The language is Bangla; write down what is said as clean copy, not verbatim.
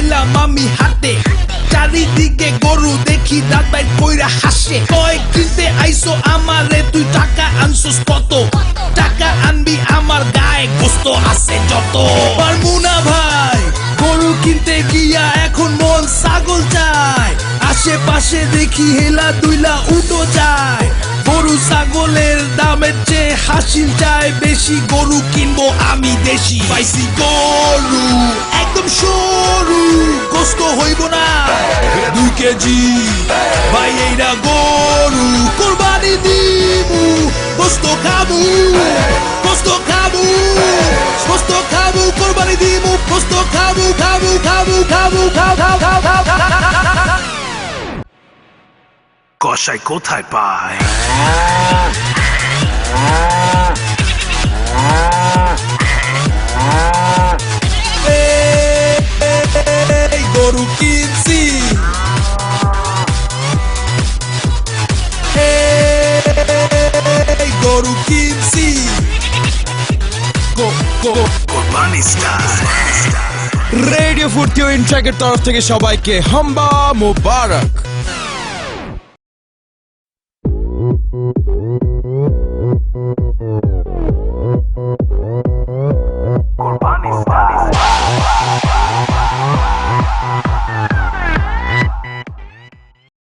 আইলাম আমি হাতে, চারিদিকে গরু দেখি দাঁত বাইর কইরা হাসে। কয় কিনতে আইসো আমারে, তুই টাকা আনছস কত? টাকা আনবি আমার গায়ে গোস্ত আছে যত। পারমু না ভাই গরু কিনতে গিয়া, এখন মন ছাগল চায়। আশেপাশে দেখি হেলা দুইলা উঠো যায়। গরু ছাগলের দামের চেয়ে হাসিল চায় বেশি। গরু কিনবো আমি দেশি, পাইছি গরু একদম সরু, গোস্ত হইব না 2 কেজি। ভাই এইটা গরু কোরবানি দিমু, গোস্ত খাবো, গোস্ত খাবো, গোস্ত খাবো, কোরবানি দিমু, গোস্ত খাবো, খাবো, খাবো, খাবো, খাবো, খাবো, খাবো। কসাই কোথায় পায়? গরু কিনছি, গরু কিনছি, কোরবানি স্টাইল। রেডিও ফুর্তি ও ইনট্র্যাকের তরফ থেকে সবাইকে হাম্বা মোবারক।